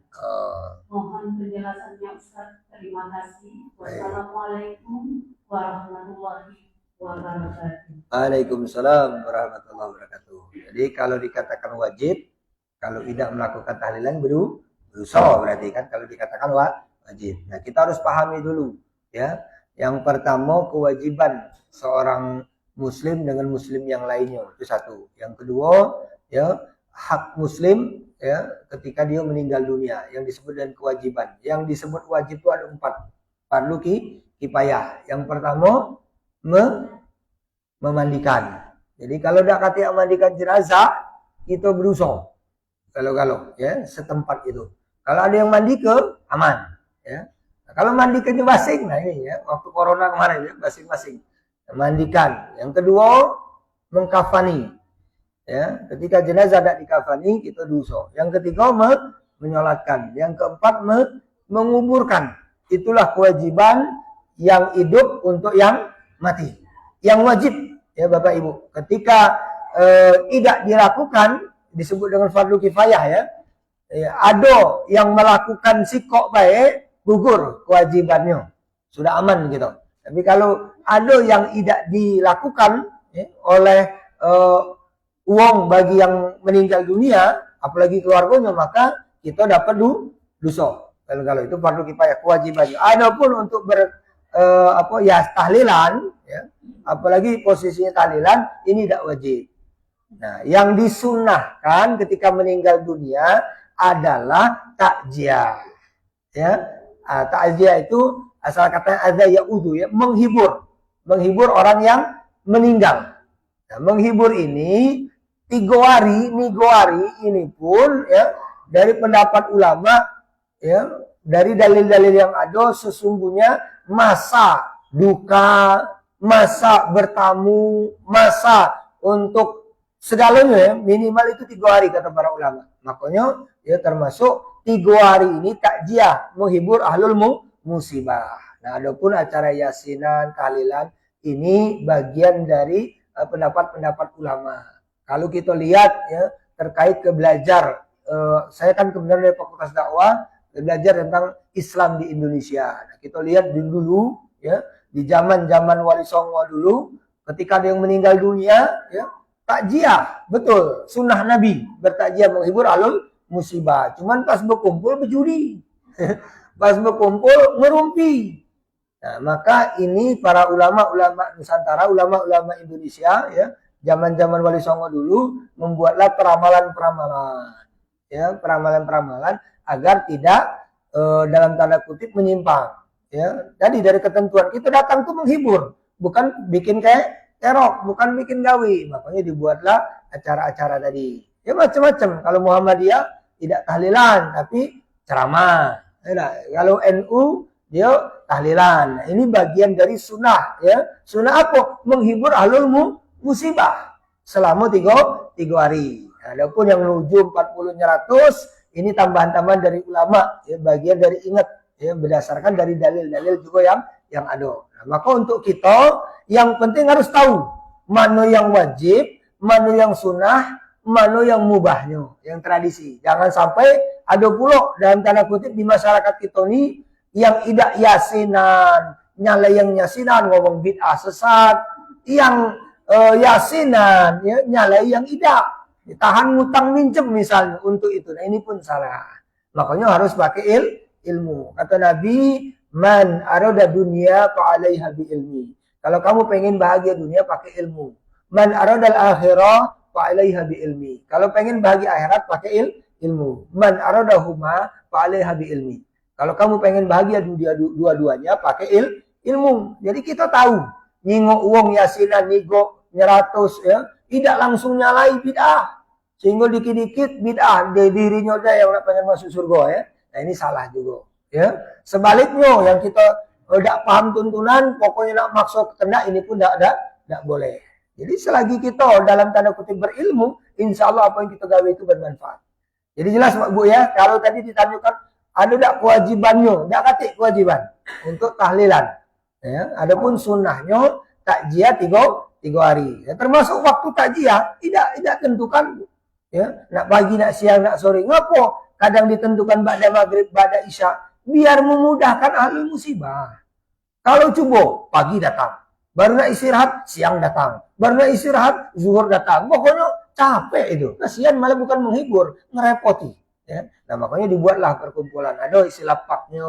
Mohon penjelasannya Ustaz. Terima kasih. Wassalamualaikum warahmatullahi wabarakatuh. Waalaikumsalam warahmatullahi wabarakatuh. Jadi kalau dikatakan wajib, kalau tidak melakukan tahlilan berusaha berarti kan kalau dikatakan wajib. Nah, kita harus pahami dulu ya. Yang pertama kewajiban seorang muslim dengan muslim yang lainnya itu satu. Yang kedua ya hak muslim ya ketika dia meninggal dunia yang disebut dengan kewajiban. Yang disebut wajib itu ada 4. Fardu kifayah. Yang pertama memandikan. Jadi kalau tidak kata memandikan jenazah kita berusaha. Kalau ya setempat itu. Kalau ada yang mandi ke aman ya. Kalau mandikannya basing, nah ini ya, waktu corona kemarin ya, basing-basing. Mandikan. Yang kedua, mengkafani. Ya, ketika jenazah tidak dikafani, kita dosa. Yang ketiga, menyolatkan. Yang keempat, menguburkan. Itulah kewajiban yang hidup untuk yang mati. Yang wajib, ya Bapak Ibu. Ketika tidak dilakukan, disebut dengan fardu kifayah ya. Ada yang melakukan sikok baik, gugur kewajibannya, sudah aman gitu. Tapi kalau ada yang tidak dilakukan ya, oleh uang bagi yang meninggal dunia, apalagi keluarganya, maka kita dapat dosa. Kalau itu fardu kifayah kewajibannya. Adapun untuk tahlilan, ya, apalagi posisinya tahlilan ini tidak wajib. Nah, yang disunnahkan ketika meninggal dunia adalah takziah. Ya. Takziah itu asal katanya azza ya'udhu ya, menghibur orang yang meninggal. Nah, menghibur ini 3 hari ini pun ya dari pendapat ulama ya, dari dalil-dalil yang ada sesungguhnya masa duka, masa bertamu, masa untuk segalanya ya, minimal itu 3 hari kata para ulama. Makanya ya termasuk 3 hari ini takziah menghibur ahlul musibah. Nah, adapun acara yasinan, tahlilan ini bagian dari pendapat-pendapat ulama. Kalau kita lihat ya terkait ke belajar, saya kan kebenaran dari Fakultas Dakwah belajar tentang Islam di Indonesia. Nah, kita lihat dulu ya di zaman-zaman Wali Songo dulu, ketika ada yang meninggal dunia ya takziah, betul sunnah Nabi bertakziah menghibur ahlul musibah. Cuman pas berkumpul berjudi. Pas berkumpul ngerumpi. Nah, maka ini para ulama-ulama Nusantara, ulama-ulama Indonesia ya, zaman-zaman Wali Songo dulu membuatlah peramalan-peramalan. Ya, peramalan-peramalan agar tidak dalam tanda kutip menyimpang. Ya, jadi dari ketentuan kita datang tuh menghibur, bukan bikin kayak terok, bukan bikin gawi. Makanya dibuatlah acara-acara tadi. Ya macam-macam. Kalau Muhammadiyah tidak tahlilan tapi ceramah. Nah, kalau NU dia tahlilan. Nah, ini bagian dari sunnah ya. Sunnah apa? Menghibur ahlul musibah selama 3 hari. Nah, adapun yang menuju 40-100 ini tambahan-tambahan dari ulama ya, bagian dari ingat ya, berdasarkan dari dalil-dalil juga yang ada. Nah, maka untuk kita yang penting harus tahu mana yang wajib, mana yang sunnah, mana yang mubahnya, yang tradisi. Jangan sampai ada pula dalam tanda kutip di masyarakat kita ini yang tidak yasinan, yang yasinan ngomong bid'ah sesat, yang yasinan ya, nyalai yang tidak, tahan ngutang minjem misalnya untuk itu. Nah, ini pun salah. Makanya harus pakai ilmu. Kata Nabi, man arada dunia fa'alaiha bi ilmi. Kalau kamu pengen bahagia dunia pakai ilmu. Man aradal akhirah fa'alaiha bi ilmi. Kalau pengen bahagia akhirat pakai ilmu. Man aradahuma fa'alaiha bi ilmi. Kalau kamu pengen bahagia dunia dua-duanya pakai ilmu. Jadi kita tahu nyingok uang yasinan nigo nyeratus ya, tidak langsung nyalai bid'ah. Sehingga dikit-dikit bid'ah dirinya udah yang pengen masuk surga ya. Nah ini salah juga ya. Sebaliknya yang kita tidak paham tuntunan pokoknya nak maksud kena ini pun tidak boleh. Jadi selagi kita dalam tanda kutip berilmu, insya Allah apa yang kita gawe itu bermanfaat. Jadi jelas Pak Bu ya, kalau tadi ditanyakan ada tak kewajibannya, tidak kata kewajiban untuk tahlilan. Ya, adapun sunnahnya takjiah tiga hari. Ya, termasuk waktu takjiah tidak tentukan. Ya, nak pagi, nak siang, nak sore. Ngapo? Kadang ditentukan ba'da maghrib, ba'da isya, biar memudahkan ahli musibah. Kalau coba pagi datang, baru nak istirahat siang datang, baru nak istirahat zuhur datang. Pokoknya capek itu. Kasihan malah bukan menghibur, ngerepoti. Ya. Nah makanya dibuatlah perkumpulan. Ada istilah paknya,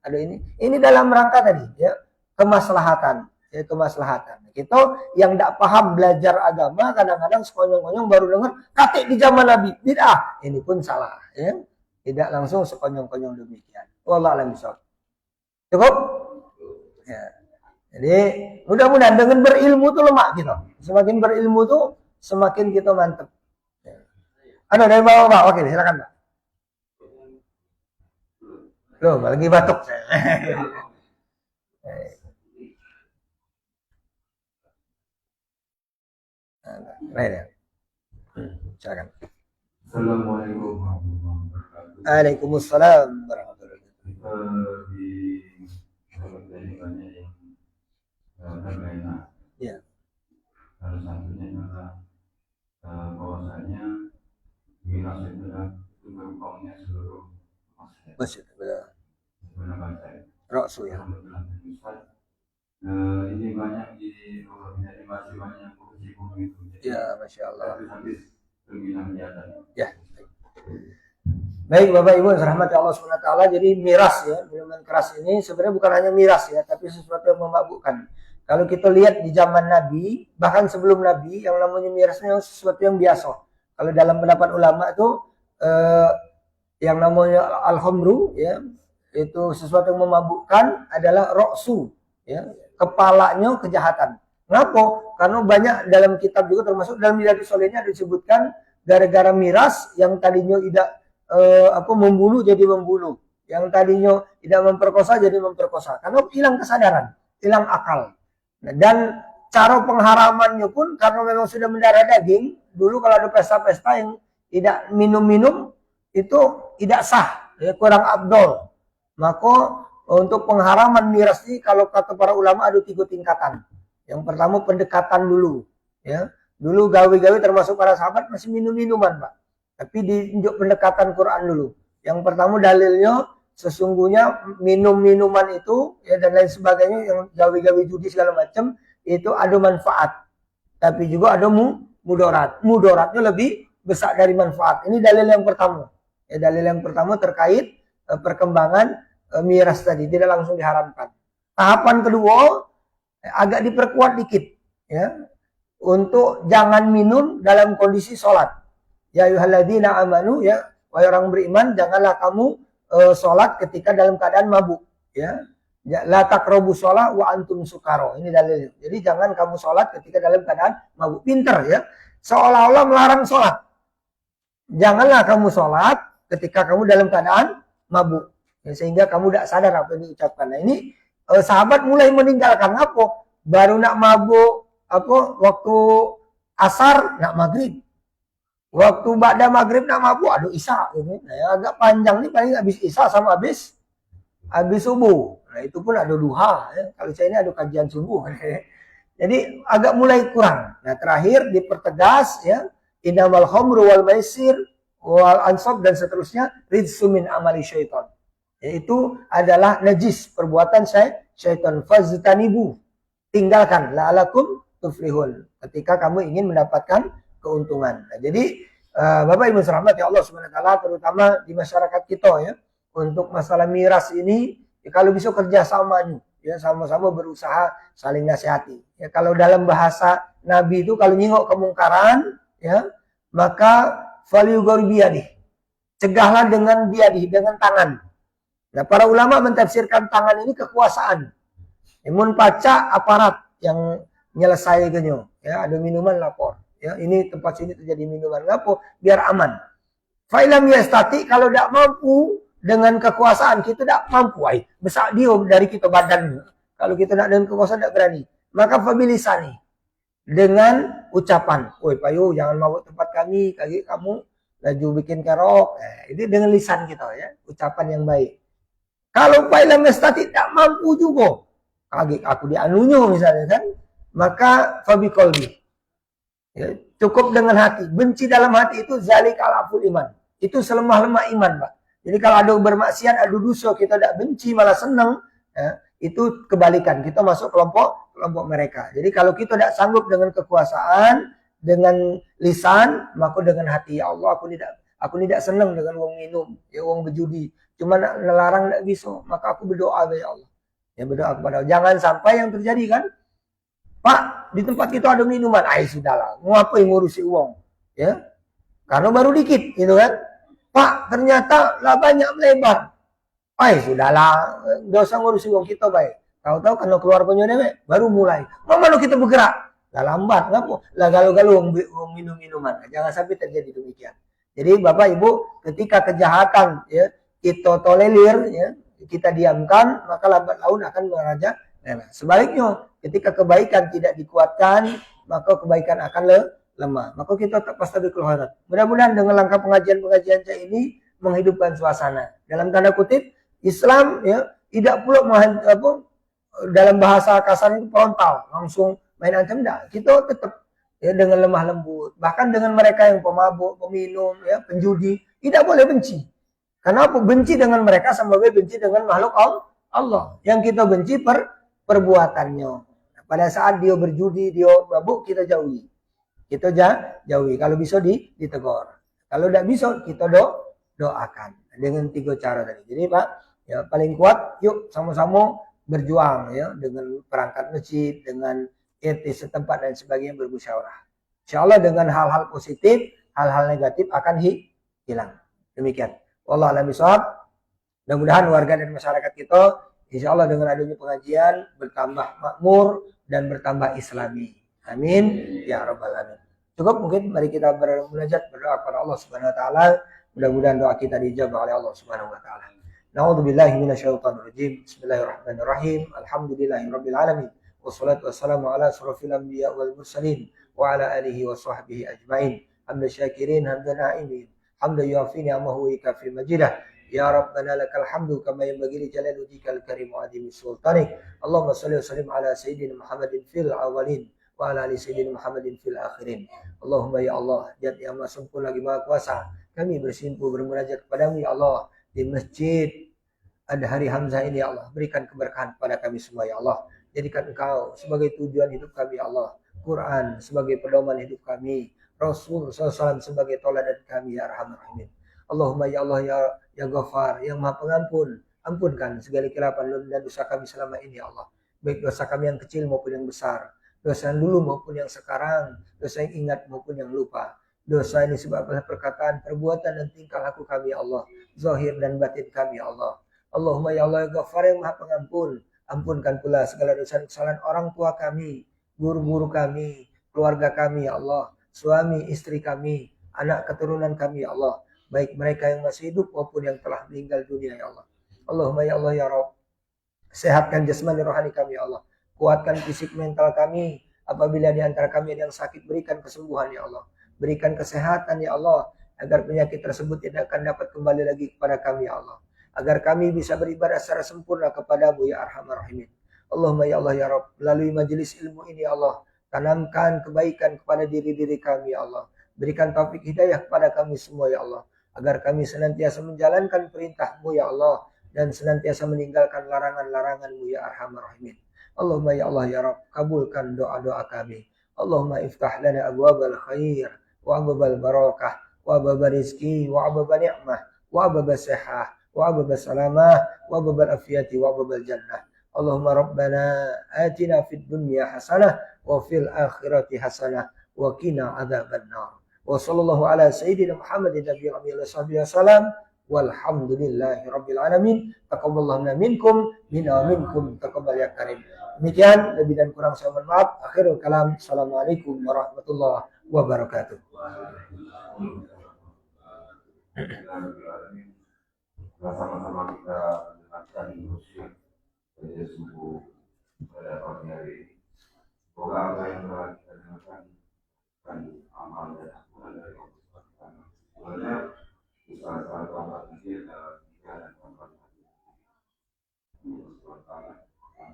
ada ini. Ini dalam rangka tadi, ya kemaslahatan. Ya, kemaslahatan. Kita yang tidak paham belajar agama kadang-kadang sekonyong-konyong baru dengar katik di zaman Nabi bid'ah. Ini pun salah ya. Tidak langsung sekonyong-konyong demikian. Wallahu a'lam bishawab. Cukup? Ya. Jadi mudah-mudahan dengan berilmu tuh lemak kita. Semakin berilmu tuh semakin kita mantap. Ya. Ada dari bawah Pak. Oke, silakan Pak. Loh, lagi batuk saya. Baik ya. Silakan. Assalamualaikum warahmatullahi wabarakatuh. Waalaikumsalam warahmatullahi wabarakatuh. Di ini banyak yang berbeda. Ya. Salah satunya adalah bahwasanya miras itu berhukumnya seluruh Masjid. masyarakat. Rasul ya. Ini banyak menjadi masih banyak begitu. Ya, Masya Allah. Habis pemilihan biasa. Ya. Baik Bapak Ibu yang dirahmati Allah SWT. Jadi miras ya, minuman keras ini sebenarnya bukan hanya miras ya, tapi sesuatu yang memabukkan. Kalau kita lihat di zaman Nabi, bahkan sebelum Nabi, yang namanya mirasnya sesuatu yang biasa. Kalau dalam pendapat ulama itu yang namanya al-khamru ya, itu sesuatu yang memabukkan adalah roksu ya, kepalanya kejahatan. Kenapa? Karena banyak dalam kitab juga termasuk dalam Riyadhus Shalihin disebutkan gara-gara miras yang tadinya tidak membunuh jadi membunuh, yang tadinya tidak memperkosa jadi memperkosa. Karena hilang kesadaran, hilang akal. Nah, dan cara pengharamannya pun karena memang sudah mendarah daging. Dulu kalau ada pesta-pesta yang tidak minum-minum itu tidak sah, ya, kurang abdol. Maka untuk pengharaman miras ini kalau kata para ulama ada 3 tingkatan. Yang pertama pendekatan dulu, ya. Dulu gawe-gawe termasuk para sahabat masih minum-minuman, Pak. Tapi diunjuk pendekatan Quran dulu. Yang pertama dalilnya sesungguhnya minum-minuman itu ya dan lain sebagainya yang gawe-gawe judi segala macam itu ada manfaat. Tapi juga ada mudarat. Mudaratnya lebih besar dari manfaat. Ini dalil yang pertama. Ya, dalil yang pertama terkait perkembangan miras tadi tidak langsung diharamkan. Tahapan kedua agak diperkuat dikit ya untuk jangan minum dalam kondisi sholat. Ya ayyuhalladzina amanu ya wahai orang beriman janganlah kamu sholat ketika dalam keadaan mabuk ya. La taqrabu sholat wa antum sukaro. Ini dalilnya. Jadi jangan kamu sholat ketika dalam keadaan mabuk. Pinter ya. Seolah-olah melarang sholat. Janganlah kamu sholat ketika kamu dalam keadaan mabuk. Ya, sehingga kamu tidak sadar apa yang diucapkan. Nah ini sahabat mulai meninggalkan apa? Baru nak mabuk waktu asar nak maghrib. Waktu ba'da maghrib nak mabuk aduh isya gitu. Nah, yang agak panjang nih paling habis isya sama habis subuh. Nah, itu pun ada duha ya. Kalau saya ini ada kajian subuh. Jadi agak mulai kurang. Nah, terakhir dipertegas ya, innamal khamru wal maisir wal ansab dan seterusnya rijsum min amali syaitan. Yaitu adalah najis perbuatan syaitan. Faztanibu, tinggalkan la'alakum tuflihun ketika kamu ingin mendapatkan keuntungan. Nah, jadi Bapak Ibu rahmati Allah Subhanahu wa taala, terutama di masyarakat kita ya, untuk masalah miras ini ya, kalau bisa kerjasama nih ya, sama-sama berusaha saling nasihati ya. Kalau dalam bahasa Nabi itu kalau nyingok kemungkaran ya, maka falyughir biyadih, cegahlah dengan biyadih, dengan tangan. Nah, para ulama mentafsirkan tangan ini kekuasaan. Imun paca aparat yang nyelesaikannya ya, ada minuman lapor ya, ini tempat sini terjadi minuman lapor biar aman. Fa'ilam yastati, kalau tidak mampu dengan kekuasaan, kita tidak mampu besar dia dari kita badan. Kalau kita tidak dengan kekuasaan tidak berani, maka fabilisani, dengan ucapan, woi payu jangan mabuk tempat kami, kaki kamu laju bikin kerok. Ini dengan lisan kita ya, ucapan yang baik. Kalau fa'ilam yastati tidak mampu juga, kaki aku dianunya misalnya kan, maka fabiqalbi, ya, cukup dengan hati. Benci dalam hati itu zalikal aful iman, itu selemah-lemah iman, Pak. Jadi kalau ada bermaksiat, ada dosa, kita tidak benci malah senang ya, itu kebalikan, kita masuk kelompok mereka. Jadi kalau kita tidak sanggup dengan kekuasaan, dengan lisan, maka dengan hati, ya Allah aku tidak senang dengan wong minum ya, wong berjudi, cuma melarang tidak bisa, maka aku berdoa ya Allah ya, berdoa kepada Allah. Jangan sampai yang terjadi kan, Pak, di tempat kita ada minuman, sudahlah, ngapain ngurusi uang ya, karena baru dikit gitu kan. Pak, ternyata lah banyak melebar, sudahlah, nggak usah ngurusi uang kita baik. Tahu-tahu karena keluar penyodeme baru mulai, mana kita bergerak, lah lambat, ngapa, lah galau-galau minum minuman. Jangan sampai terjadi demikian. Jadi Bapak Ibu, ketika kejahatan ya kita tolerir ya, kita diamkan, maka lambat laun akan meraja. Nah, sebaliknya, ketika kebaikan tidak dikuatkan, maka kebaikan akan lemah. Maka kita tetap fastabiqul khairat. Mudah-mudahan dengan langkah pengajian-pengajian saya ini menghidupkan suasana. Dalam tanda kutip, Islam ya tidak pula dalam bahasa kasar itu frontal, langsung main ancam, enggak. Kita tetap ya dengan lemah lembut. Bahkan dengan mereka yang pemabuk, peminum, ya, penjudi, tidak boleh benci. Karena apa? Benci dengan mereka sama benci dengan makhluk Allah. Yang kita benci perbuatannya. Pada saat dia berjudi, dia mabuk, kita jauhi. Kita jauhi. Kalau bisa ditegur. Kalau tidak bisa, kita doakan. Dengan 3 cara tadi. Jadi Pak, ya paling kuat, yuk sama-sama berjuang ya, dengan perangkat masjid, dengan RT setempat dan sebagainya, bermusyawarah. Insya Allah dengan hal-hal positif, hal-hal negatif akan hilang. Demikian. Wallahu a'lam bishawab. Mudah-mudahan warga dan masyarakat kita, insya Allah dengan adanya pengajian bertambah makmur dan bertambah islami. Amin ya rabbal alamin. Cukup mungkin, mari kita bermunajat, berdoa kepada Allah Subhanahu wa taala. Mudah-mudahan doa kita dijawab oleh Allah Subhanahu wa taala. Na'udzubillahi minasyaitonir rajim. Bismillahirrahmanirrahim. Alhamdulillahirabbil alamin. Wassalatu wassalamu ala asrofil anbiya wal mursalin wa ala alihi wa sahbihi ajmain. Hamdan syakirin, hamdan na'imin. Hamdan yuafi ni'amahu wa yukafi majidah. Ya Rabbana lakal hamdu kama yanbaghi li jalali wajhikal karim wa azimi sultanik. Allahumma shalli wa sallim ala sayyidina Muhammadin fil awwalin wa ala ali sayyidina Muhammadin fil akhirin. Allahumma ya Allah, Zat yang Maha Sempurna lagi Maha Kuasa, kami bersimpuh bermunajat kepadamu ya Allah di masjid ada hari Hamzah ini ya Allah. Berikan keberkahan kepada kami semua ya Allah. Jadikan Engkau sebagai tujuan hidup kami ya Allah. Quran sebagai pedoman hidup kami. Rasul SAW sebagai toladan kami ya Arhamar Rahimin. Allahumma ya Allah ya Ghafar, yang Maha Pengampun, ampunkan segala kelapan dan dosa kami selama ini ya Allah. Baik dosa kami yang kecil maupun yang besar, dosa yang dulu maupun yang sekarang, dosa yang ingat maupun yang lupa. Dosa ini sebabkan perkataan, perbuatan dan tingkah laku kami ya Allah, zahir dan batin kami ya Allah. Allahumma ya Allah ya Ghafar, yang Maha Pengampun, ampunkan pula segala dosa dan kesalahan orang tua kami, guru-guru kami, keluarga kami ya Allah, suami istri kami, anak keturunan kami ya Allah, baik mereka yang masih hidup maupun yang telah meninggal dunia ya Allah. Allahumma ya Allah ya Rabb, sehatkan jasmani rohani kami ya Allah, kuatkan fisik mental kami. Apabila di antara kami ada yang sakit, berikan kesembuhan ya Allah, berikan kesehatan ya Allah, agar penyakit tersebut tidak akan dapat kembali lagi kepada kami ya Allah, agar kami bisa beribadah secara sempurna kepadamu ya Arhamar Rahimin. Allahumma ya Allah ya Rabb, melalui majelis ilmu ini ya Allah, tanamkan kebaikan kepada diri-diri kami ya Allah, berikan taufik hidayah kepada kami semua ya Allah, agar kami senantiasa menjalankan perintah-Mu ya Allah, dan senantiasa meninggalkan larangan-larangan-Mu ya Arhamar Rahimin. Allahumma ya Allah ya Rabb, kabulkan doa-doa kami. Allahumma iftah lana abwabal khair wa abwabal barakah وعبب رزقي وعبب نعمة وعبب صحة وعبب سلامة وعبب العافية وعبب الجنة. اللهم ربنا آتنا في الدنيا حسنة وفي الآخرة حسنة وقنا عذاب النار. وصلى الله على سيدنا محمد النبي الأمي وصحبه وسلم والحمد لله رب العالمين. Taqabbalallahu minkum minna minkum taqabbal ya karim. Demikian, lebih dan kurang saya mohon maaf. Akhirul kalam. Assalamualaikum warahmatullahi wabarakatuh. Sama-sama kita mendengarkan musik pada subuh pada pagi hari ini. Semoga apa yang telah kita dengarkan akan amal dan amal dari Allah Subhanahu wa Ta'ala. Sebenarnya usaha-usaha tempat ini adalah tiga dan tempat hati.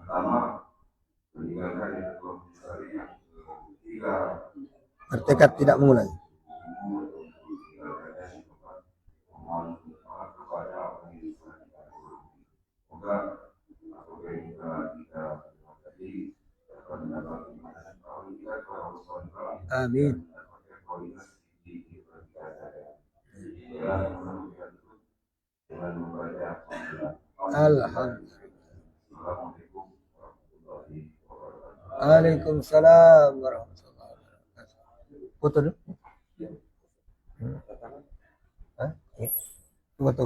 Pertama, meninggalkan yang kedua mencari yang ketiga Bertekad tidak mengulangi. Amin. Alhamdulillah. Waalaikumsalam warahmatullahi wabarakatuh. Foto dulu. Hah? Foto,